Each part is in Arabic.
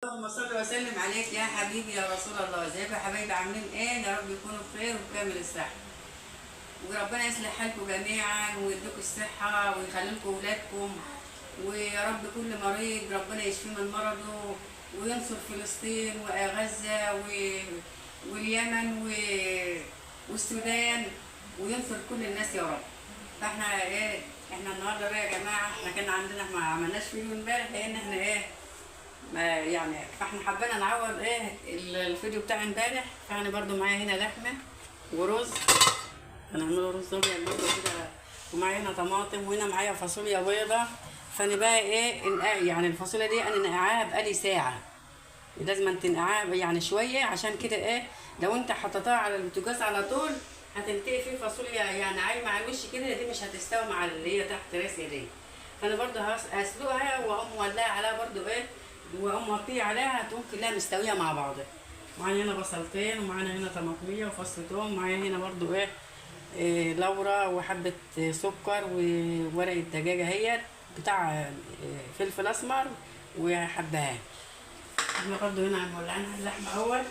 اللهم صل وسلم عليك يا حبيبي يا رسول الله. ازيكم يا حبايبي؟ عاملين ايه؟ يا رب يكونوا بخير وبكامل الصحه، وربنا يصلح حالكم جميعا ويديكم الصحه ويخلي لكم ولادكم، ويا رب كل مريض ربنا يشفيه من مرضه، وينصر فلسطين وغزه واليمن والسودان، وينصر كل الناس يا رب. فاحنا ايه، احنا النهارده بقى يا جماعه، احنا كان عندنا ما عملناش فيديو امبارح لان احنا ايه، ما يعني فاحنا حبينا نعوض ايه الفيديو بتاع امبارح. فانا برضو معايا هنا لحمه ورز، هنعمله رز ابيض برضو كده، ومعايا هنا طماطم، وهنا معايا فاصوليا بيضه. فانا بقى ايه يعني الفاصوليا دي انا نقعاها بقالي ساعه، لازم تنقعها يعني شويه، عشان كده ايه لو انت حطيتها على البوتاجاز على طول هتنتهي في فاصوليا يعني عايمه على الوش كده، دي مش هتستوي مع اللي هي تحت راسي دي. فانا برضو هسلقها واقوم مولعه عليها برضو ايه، واقوم مغطيه عليها، هتقوم كلها مستويه مع بعضها. معانا هنا بصلتين، ومعانا هنا طماطميه وفص ثوم، معايا هنا برضو إيه لورا وحبه سكر وورقه دجاجه هي بتاع فلفل اسمر وحبهان. احنا برضو هنا مولعينها اللحمه اول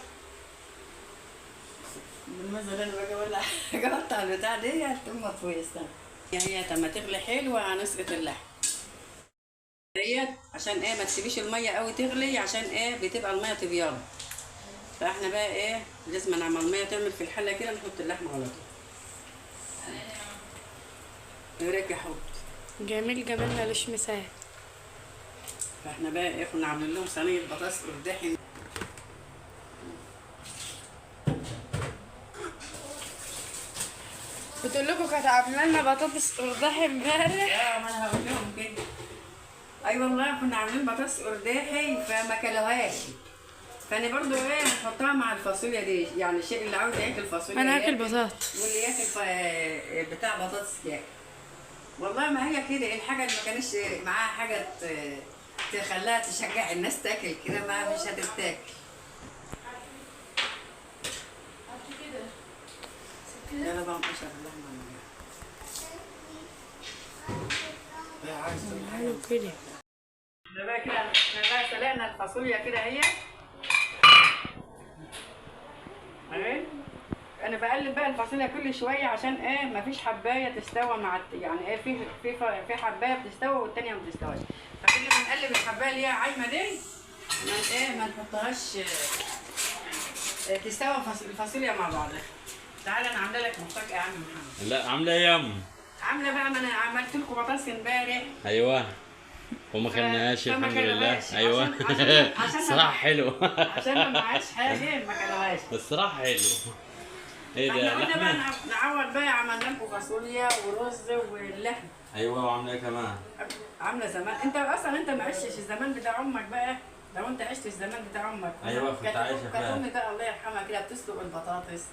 بالمزه اللي انا باجي اولع اقطع البتاع دي هتقوم مطفيه. استنى هي لما تغلي حلوه هنسقط اللحمه ديت، عشان ايه ما تسيبيش الميه قوي تغلي، عشان ايه بتبقى الميه تبيض. فاحنا بقى ايه لازم نعمل الميه تعمل في الحله كده، نحط اللحمه على طول. ايه رايك يا حب؟ جميل جميل مالوش مثال. فاحنا بقى ايه كنا عاملين لهم صينيه بطاطس قرداحي. بتقول لكم كانت عامله لنا بطاطس قرداحي امبارح. ما انا هقول لهم كده. اي والله كنا عاملين بطاطس قرداحي فما كلوهاش، فانا برضو ايه هنحطها مع الفاصوليا دي، يعني الشيء اللي عاوز ياكل فاصوليا انا هاكل بطاطس، واللي ياكل بتاع بطاطس ياكل. والله ما هي كده الحاجه اللي ما كانش معاها حاجه تخليها تشجع الناس تاكل كده، ما مش هتتاكل. يلا بقى نقشر اللحمه. حلو كده. احنا بقى كده سلقنا الفاصوليا كده اهي. انا بقلب بقى الفاصوليا كل شويه، عشان ايه مفيش حبايه تستوى مع يعني ايه في حبايه بتستوى والتانيه ما بتستواش. فكل ما نقلب الحبايه اللي هي عايمه دي ما نحطهاش تستوى الفاصوليا مع بعضها. تعالى انا عامله لك مفاجاه يا عم محمد. لا عامله ايه يا عم؟ عامله بقى، ما انا عملت لكم بطاطس امبارح. ايوه وما كلناهاش الحمد لله. ايوه عشان صراحه حلو. عشان ما معاش حاجه ما كلوهاش. الصراحه حلو. ايه ده احنا قلنا بقى لحمه؟ نعوض بقى، عملنا لكم فاصوليا ورز واللحم. ايوه وعامله ايه كمان؟ عامله زمان، انت اصلا انت ما عشتش الزمان بتاع امك بقى. لو انت عشت الزمان بتاع امك ايوه كنت عايشه كانت فيها. امي بقى الله يرحمها كده بتسلق البطاطس.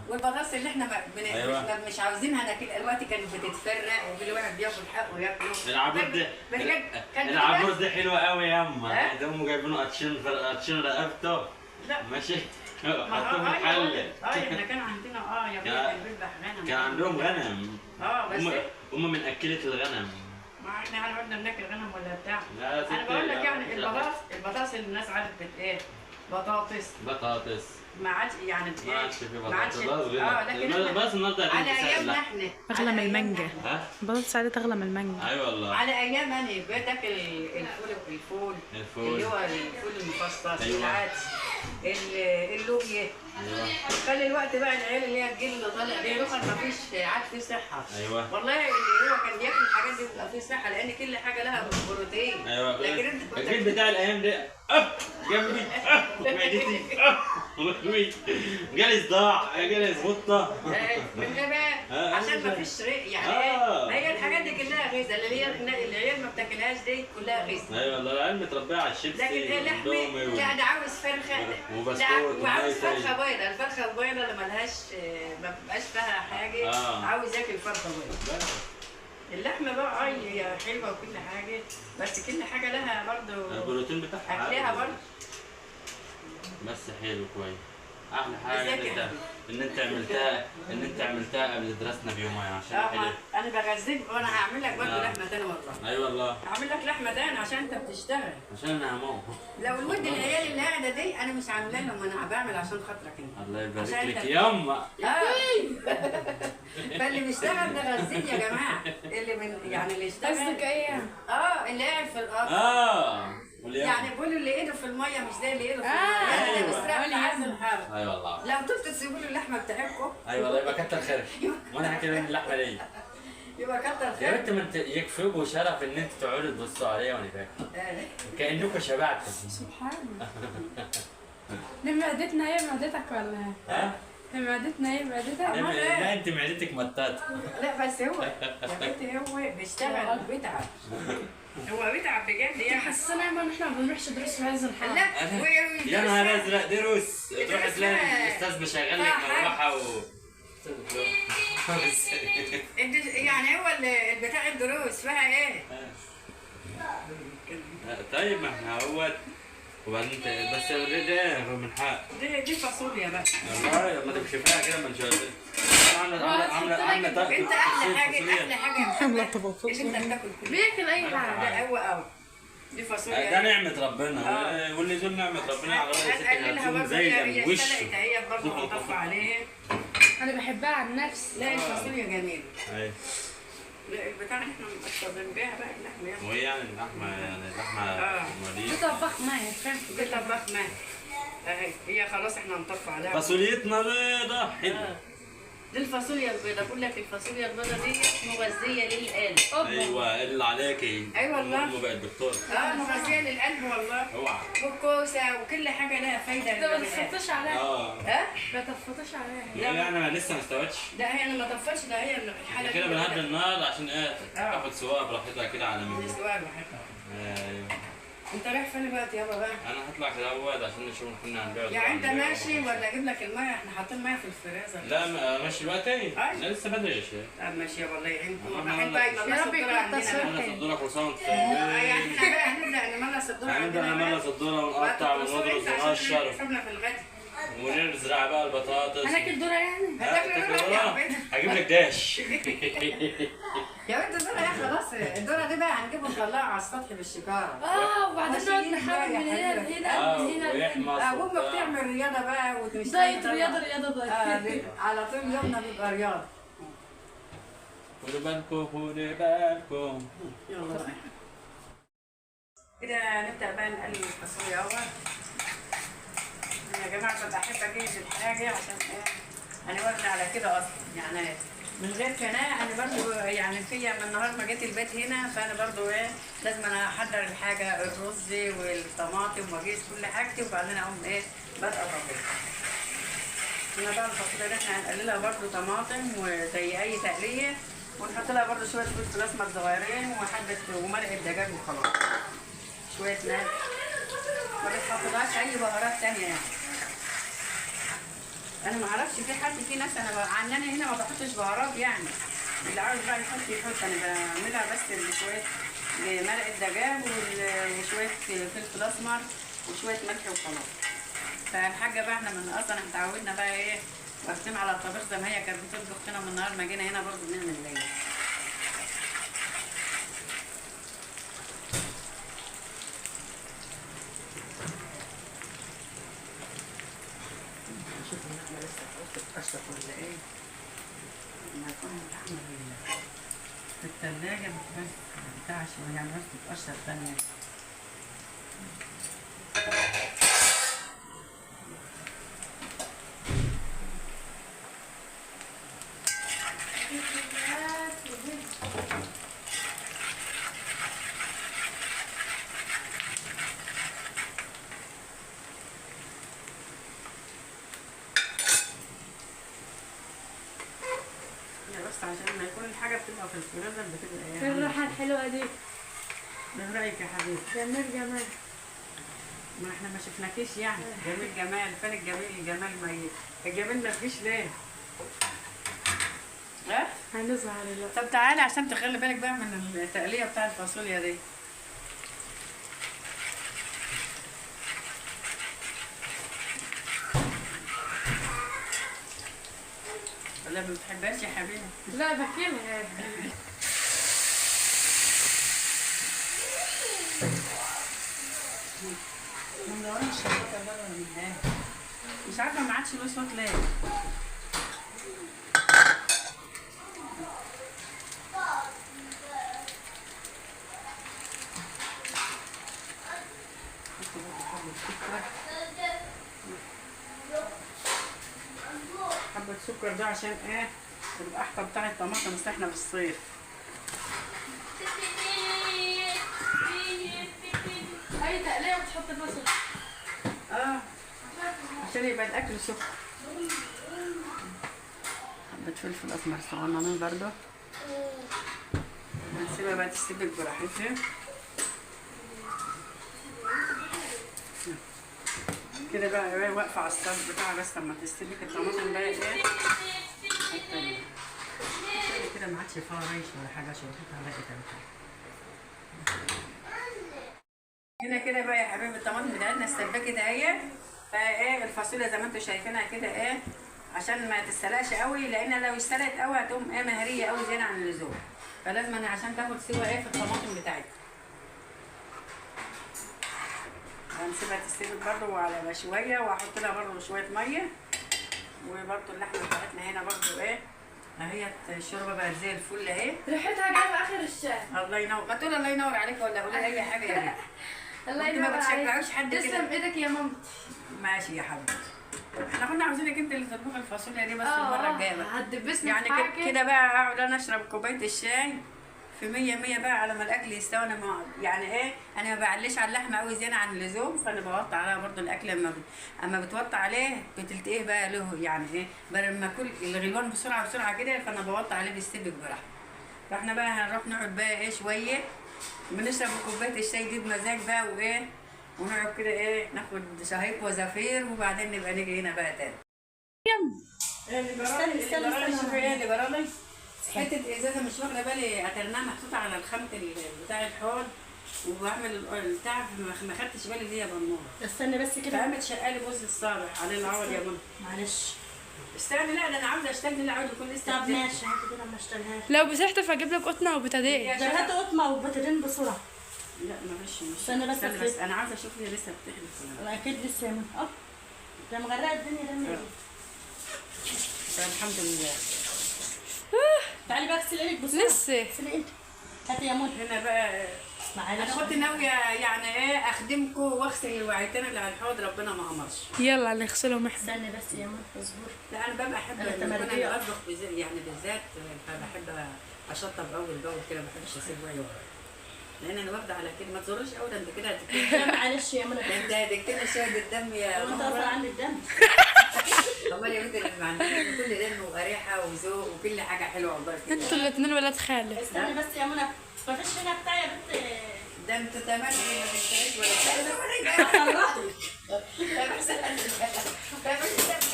والبطاطس اللي احنا أيوة. احنا مش عاوزينها ناكل دلوقتي، كانت بتتفرق وكل واحد بياكل حقه ياكله. العبور ده حلوه قوي يا اما. ده هم جايبينه قطشين رقبته. لا ماشي. حطوه في الحله. احنا كان عندنا يا بنت كان بيذبح غنم. كان عندهم غنم. بس هم من اكله الغنم. ما احنا هنقعد ناكل غنم ولا بتاع. لا يا ستي، انا بقول لك لا، يعني مش البطاطس اللي الناس عادت ايه بطاطس ما عادش يعني ما عادش في ما عادش بطاطس. لكن بس النهارده على ايامنا احنا اغلى من المانجا. ها؟ البطاطس عادة اغلى من المانجا. اي والله. على ايام انا بتاكل الفول اللي هو الفول المفصص. أيوة. العدس اللوبيا. ايوه خلي الوقت بقى العيال اللي هي الجيل اللي طالع دي رخر ما فيش عاد فيه صحه. ايوه والله اللي هو كان بياكل الحاجات دي بيبقى فيه صحه، لان كل حاجه لها بروتين. ايوه. لكن انت كنت الجيل بتاع الايام دي جنبي معدتي مخوي جالي صداع جالي زغطه. من ايه بقى؟ عشان ما فيش رق يعني ايه؟ ما هي الحاجات دي كلها غذاء، اللي هي العيال ما بتاكلهاش دي كلها غذاء. ايوه والله العيال متربيه على الشيبسي. لكن ايه لحمه؟ لا انا عاوز فرخه. وبسكوت وعاوز فرخه بيضاء، الفرخه البيضاء اللي ملهاش ما بيبقاش فيها حاجه. عاوز ياكل فرخه بيضاء. اللحمه بقى هي حلوه وكل حاجه، بس كل حاجه لها برضه البروتين بتاعها اكلها برضه. بس حلو كويس. احلى حاجه ان انت عملتها قبل دراستنا بيومين عشان حلو. انا بغذيك وانا هعمل لك برضه لحمه تاني مره. اي والله هعمل لك لحمه تاني عشان انت بتشتغل. عشان انا هموت. لو الود العيال المساعده دي انا مش عامله لهم، انا بعمل عشان خاطرك انت. الله يبارك عشان لك أنت- يما. فاللي بيشتغل ده غزيل يا جماعه، اللي من يعني اللي قصدك يشتغل ايه؟ اللي قاعد في الارض. واليوم. يعني بيقولوا اللي ايده في الميه مش زي اللي ايده في آه، الميه، يعني أيوة. ده بيستريح في عز الحر. اي والله. لو انتوا تسيبوا له اللحمه بتاعتكم اي والله يبقى كتر خيرك. وانا هاكل من اللحمه دي. يبقى كتر يا خير. بنت ما انت يكفيكوا شرف ان انتوا تقعدوا تبصوا عليا وانا باكل. كانكم شبعتوا. سبحان الله. دي معدتنا هي معدتك ولا ايه؟ ها؟ دي معدتنا هي معدتك؟ لا انت معدتك مطاطه. لا بس هو يا بنتي هو بيشتغل بيتعب، هو بيتعب بجد يعني. حسنا ان احنا ما بنروحش دروس في عز الحر. لا يا نهار ازرق دروس تروح تلاقي الاستاذ مشغل لك مروحه يعني هو بتاع الدروس فيها ايه؟ طيب ما احنا اهوت وبعدين بس ده من حق. دي فاصوليا بقى. والله ما تكشفها كده ما نشوف. عامله طاقه. انت احلى حاجه اللي انت بتاكل كله. بياكل اي ده حاجه. قوي قوي. دي فاصوليا. ده نعمة ربنا واللي يزول نعمة ربنا على رأي ستك هتقللها هتزول برضه، زي هي الوش. اتسلقت اهي برضه هنطفي عليها. انا بحبها عن نفسي. لا الفاصوليا جميله. ايوه. لا البتاع اللي احنا مقصرين بيها بقى اللحمه يعني. وهي يعني اللحمة دي موليد. طباخ ماهر فاهم؟ دي طباخ ماهر. اهي هي خلاص احنا هنطفي عليها. فاصوليتنا بيضة حلوة. دي الفاصوليا البيضاء، بقول لك الفاصوليا البيضاء دي مغذيه للقلب. ايوه اللي عليكي. أي والله. امه بقت دكتور. مغذيه للقلب والله. اوعى. والكوسه وكل حاجه لها فايده انت ما للجسم. تفطش عليها. ها؟ ما تفطش عليها. لا انا لسه ما استوتش. لا هي انا ما طفتش، ده هي الحاله كده بنهدي النار عشان ايه آه. تاخد سواها براحتها كده على دي مين. سؤال بحبها. ايوه. انت رايح فين دلوقتي يابا بقى؟ انا هطلع كده اول عشان نشوف كنا هنبيع. يعني انت ماشي ولا اجيب لك الميه؟ احنا حاطين ميه في الفريزر. لا ماشي الوقت ايه؟ أيوة. لا لسه بدري يا شيخ. طب ماشي يابا الله يعينكم. احنا رايحين بقى يا يملصوا رب الدور يكون عندنا التصوير بقى. انا صدورك وصمت. يعني احنا بقى هنبدا نملص الدور هنبدأ عندنا بقى. نملص الذرة ونقطع ونضرب ونقشر حسابنا في الغد. ونزرع بقى البطاطس. هناكل ذره يعني؟ هتاكلوا ذرة يا بنت. هجيب لك داش. يا بنت الذرة يا خلاص الذرة دي بقى هنجيبه نطلعه على السطح بالشجارة. وبعدين نقعد نحاول من هنا لهنا من هنا لهنا. ويحمص وامك تعمل رياضة بقى وتمشي. دايت رياضه دايت. على طول يومنا بيبقى رياضة. خدوا بالكم خدوا بالكم. يلا بقى. كده نبدأ بقى نقلب الفاصوليا أول. أنا يا جماعة كنت أحب أجهز الحاجة عشان إيه؟ أنا واخدة على كده أصلا يعني من غير قناة. أنا برضو يعني فيا من النهار ما جيت البيت هنا، فأنا برضو إيه لازم أنا أحضر الحاجة الرز والطماطم وأجهز كل حاجتي وبعدين أقوم إيه بادئة طبيخ. هنا بقى الفاصوليا دي إحنا هنقللها برضو طماطم وزي أي تقلية، ونحط لها برضو شوية فلفل أسمر صغيرين وحبة ومرقة دجاج وخلاص. شوية ملح. ما بتحطلهاش أي بهارات تانية يعني. أنا ما أعرفش في ناس عننا هنا ما بحطش بهارات يعني. اللي عاوز بقى يحط أنا بعملها بس بشوية مرقة دجاج وشوية فلفل أسمر وشوية ملح وخلاص. فالحاجة بقى احنا من أصلا احنا اتعودنا بقى إيه واقفين على الطبيخ زي ما هي كانت بتطبخ لنا من النهار ما جينا هنا برضه بنعمل زيها. شوف اللحمة لسه بتتقشر ولا ايه؟ لما يكون اللحمة في التلاجة ما بتنفعش يعني بس بتتقشر تانية. بس عشان ما يكون الحاجة بتبقى في الفريزر بتبقى ايه الراحه الحلوه دي؟ من رأيك يا حبيبي؟ جمال جمال. ما احنا ما شفناكيش يعني. جميل جمال فين الجمال ميت. الجمال ما فيش ليه؟ ها؟ هنظهر دلوقتي. طب تعالي عشان تخلي بالك بقى من التقلية بتاع الفاصوليا دي. ولا ما بتحبهاش يا حبيبي؟ لا باكلها. من صورنا الشبكه بره من هنا. مش عارفه ما عادش له صوت ليه. حبة سكر ده عشان ايه؟ القحطة بتاع الطماطم بس احنا في الصيف. اي تقليه وتحط البصل. اه عشان يبقى الاكل سخن. حبة فلفل اسمر صغننين برضه. هنسيبها بقى تستوي براحتها. كده بقى واقفة على الصاج بتاعها بس لما تستوي الطماطم بقى ايه؟ كده ما عادش فيها ريش ولا حاجة عشان نحطها على هنا كده بقى يا حبايبي الطماطم بتاعتنا استبكت اهي. فايه الفاصوليا زي ما انتم شايفينها كده ايه عشان ما تتسلقش قوي، لان لو استلقت قوي هتقوم ايه مهريه قوي زياده عن اللزوم. فلازم انا عشان تاخد سوا ايه في الطماطم بتاعتها. هنسيبها تستوي برضه على شويه واحط لها برضه شويه ميه. وبرضه اللحمه بتاعتنا هنا برضه ايه اهي الشوربه بقت زي الفل اهي. ريحتها جايه اخر الشارع. الله ينور، ما تقول الله ينور عليك ولا قولي اي حاجه يا ريت. الله انتوا ما ينور بتشجعوش عليك. حد كده. تسلم ايدك يا مامتي. ماشي يا حبيبتي. احنا كنا عاوزينك انت اللي تطبخي الفاصوليا دي بس المره الجايه بقى. هتدبسني يعني في حاجه كده بقى اقعد انا اشرب كوبايه الشاي في 100 بقى على ما الاكل يستوي. انا يعني ايه انا ما بعليش على اللحمه قوي زياده عن اللزوم، فانا بوطي عليها برضو الاكل اما بتوطي عليه بتلتقيه بقى له يعني ايه بدل ما اكل الغلوان بسرعه بسرعه كده فانا بوطي عليه بيستوي براحته. فاحنا بقى هنروح نقعد بقى ايه شويه بنشرب كوبايه الشاي دي بمزاج بقى وايه ونقعد كده ايه ناخد شهيق وزفير وبعدين نبقى نيجي هنا بقى تاني. استني شوفي ايه اللي برالي حته ازازه مش واخده بالي اترناها محطوطه على الخمط بتاع الحوض وبعمل البتاع ما خدتش بالي دي يا بنوره. استني بس كده. فقامت شقالي بوز الصالح عليه العوض يا بنوره. معلش استني لا ده انا عاوزه اشتغل العوض يكون لسه. طب ماشي هاتي كده ما اشتغلهاش. لو مسحت فاجيب لك قطنه وبتاديه. ده هات قطمه وبتدين بسرعه. لا معلش مش استني بس انا عاوزه اشوف هي لسه بتحلف ولا لا. اكيد لسه من ده مغرقه الدنيا ده. الحمد لله. تعالي بقى اغسلي ايدك بسرعه. لسه اغسلي ايدك. هاتي يا منى. هنا بقى معلش انا كنت ناويه يعني ايه اخدمكم واغسل الوعيتين اللي على الحوض ربنا ما امرش. يلا نغسلهم احنا. استني بس يا منى اصبري. لا انا ببقى احب أنا ان تمرجية. انا اطبخ يعني بالذات فبحب اشطب اول باول كده ما بحبش اسيب وعي ورا. لان انا واخده على كده ما تزورش ابدا انت كده لا معلش يا منى. ده انت هتكتبي شويه الدم يا وانت اصلا عندك دم. والله يا بنتي اللي عندنا كل دم وقريحه وذوق وكل حاجه حلوه والله فيك. انتوا الاثنين ولاد خالة. استني بس يا منى ما فيش هنا بتاع يا بنت. ده انت تمام ايه ما تشتريش ولا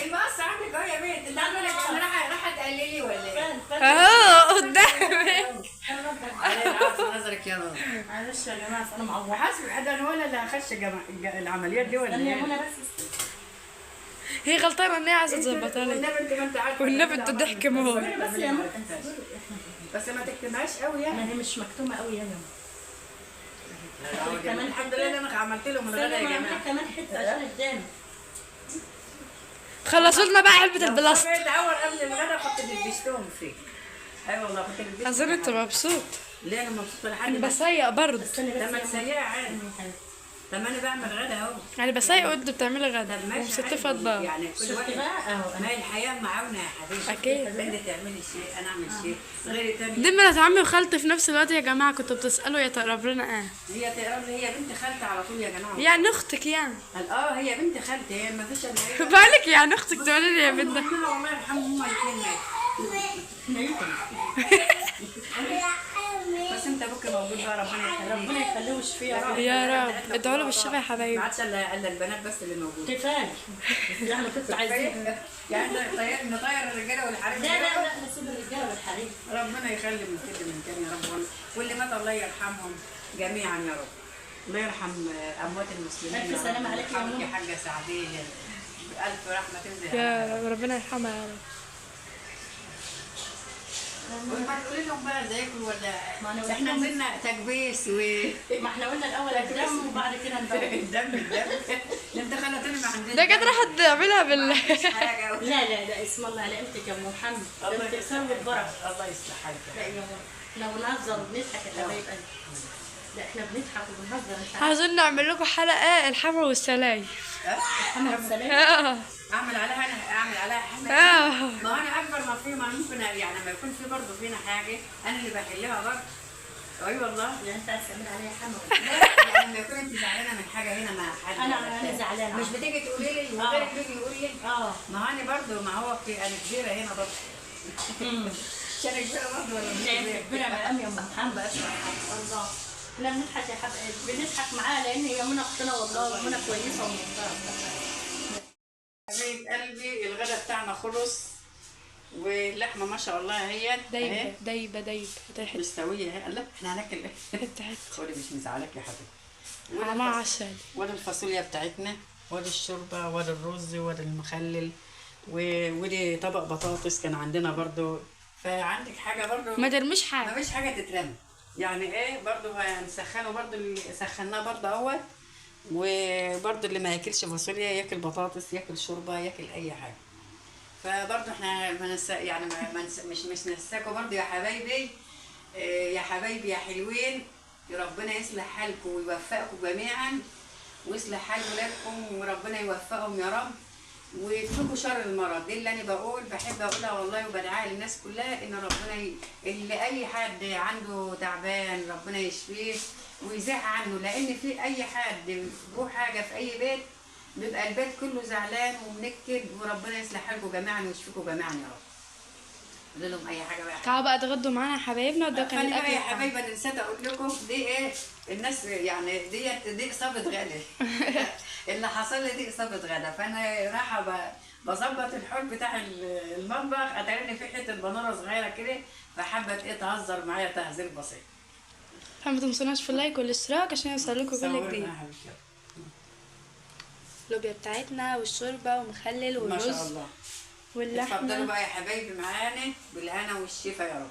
المقص عندك اهو يا بنت انت عامله راح تقللي ولا ايه؟ اهو قدامي. على العفو نظرك يا رب. معلش يا جماعه انا معوحه. حاسب حد انا ولا اللي هخش العمليات دي ولا استني يا ايه؟ منى بس. هي غلطانه ان هي عايزه تظبطها لي. والنبي انت ما انت عارفه والنبي انتوا ضحك مهول. بس يا منى بس ما تكتمهاش قوي يعني. ما هي مش مكتومه قوي يا جماعه. كمان الحمد لله انا عملت لهم الغدا يا جماعه. كمان حته عشان قدامي. خلصوا لنا بقى علبه البلاستيك. تعور قبل الغدا كنت بتدشتهم فيه. اي والله كنت بتدشتهم. اظن انت مبسوط. ليه انا مبسوطه لحد انا ما بسيق برضه. لما تسيقي عادي. طب ما انا بعمل غدا اهو. يعني بسيق وانت بتعملي غدا طب ماشي ومستفه عادي. اطباق. يعني كل شفتي واحد بقى اهو ما هي الحياه معاونه يا حبيبتي. أكيد. انت تعملي شيء انا اعمل شيء غيري تاني. دي مرات عمي وخالتي في نفس الوقت يا جماعه كنتوا بتسالوا يا تقرب لنا ايه. هي تقرب لي هي بنت خالتي على طول يا جماعه. يعني اختك يعني. قال هي بنت خالتي هي ما فيش الا هي. بالك يعني اختك تقولي لي يا بنت. أمها الله يرحمهم هما الاثنين بس انت ابوك موجود بقى ربنا يخليه ويشفيه يا رب. يا رب ادعوا له بالشفا يا حبايبي. ما عادش الا البنات بس اللي موجودين. كفايه. يعني كنت عايزين. يعني نطير الرجاله والحريم. لا لا لا نسيب الرجاله والحريم. ربنا يخلي من كده من تاني يا رب واللي مات الله يرحمهم جميعا يا رب. الله يرحم اموات المسلمين. الف سلام عليك يا يا حاجه سعديه الف رحمه تنزل يا رب ربنا يرحمها يا رب. وما تقولي لهم بقى ازيكم ولا ما أنا احنا قلت عندنا تكبيس ما احنا قلنا الاول الدم وبعد كده ندور. الدم انت خلتني ما عندنا ده كانت راح تعملها بال حاجه لا اسم الله على قيمتك يا ام محمد. الله انت تسوي البركه. الله يصلح حالك. لا يا ماما احنا بنهزر وبنضحك يا حبايب قلبي. لا احنا بنضحك وبنهزر انت عاوزين نعمل لكم حلقة الحما والسلاي. محمد سلام. اعمل عليها حمل. ما انا اكبر ما في ما ممكن يعني ما يكون في برضه فينا حاجه انا اللي بحلها برضه. اي والله. لا انت عايز تعمل عليها حمل. يعني لما يكون انت زعلانه من حاجه هنا مع حد انا زعلانه. مش بتيجي تقولي لي وغيرك بيجي يقول لي ما انا برضه ما هو في انا كبيره هنا برضه. عشان كبيره برضه ولا مش لا كبيره مقام يا ام محمد. الله احنا بنضحك يا حبايبي بنضحك معاها لان هي منى اختنا والله ومنى كويسه ومحترمه. حبيب قلبي الغدا بتاعنا خلص واللحمه ما شاء الله هي دايبة مستويه اهي. لا احنا هناكل ايه؟ خدي مش مزعلك يا حبيبي. مع عسل. وادي الفاصوليا بتاعتنا وادي الشوربه وادي الرز وادي المخلل ودي طبق بطاطس كان عندنا برضو. فعندك حاجه برضو ما ترميش ما حاجة. فيش حاجه تترمي يعني ايه برضو هنسخنه برضو اللي سخناه برضو اهوت. وبرضو اللي ما ياكلش فاصوليا ياكل بطاطس ياكل شوربه ياكل اي حاجه. فبرضو احنا يعني مش ننساكم برضو يا حبايبي. يا حبايبي يا حلوين ربنا يصلح حالكم ويوفقكم جميعا ويصلح حال ولادكم وربنا يوفقهم يا رب ويكفيكوا شر المرض. دي اللي انا بحب اقولها والله وبدعي للناس كلها ان ربنا اللي اي حد عنده تعبان ربنا يشفيه ويزيح عنه. لان في اي حد له حاجه في اي بيت بيبقى البيت كله زعلان ومنكد وربنا يصلح حالكم جميعا ويشفيكم جميعا يا رب. قول لهم اي حاجه بقى. تعالوا بقى اتغدوا معانا يا حبايبنا وده كان خلي بالك الاكل يا بتاعنا. حبايبي انا نسيت اقول لكم دي ايه الناس يعني دي اصابه غدا. اللي حصل لي دي اصابه غدا فانا رايحه بظبط الحوض بتاع المطبخ اتاريني في حته بنوره صغيره كده فحبت ايه تهزر معايا تهزير بسيط. فما تنسوناش في اللايك والاشتراك عشان يوصلكوا كل صورنا جديد. يا حبيبتي. اللوبيا بتاعتنا والشوربة ومخلل ما والرز شاء الله. واللحمة. اتفضلوا بقى يا حبايبي معانا بالهنا والشفا يا رب.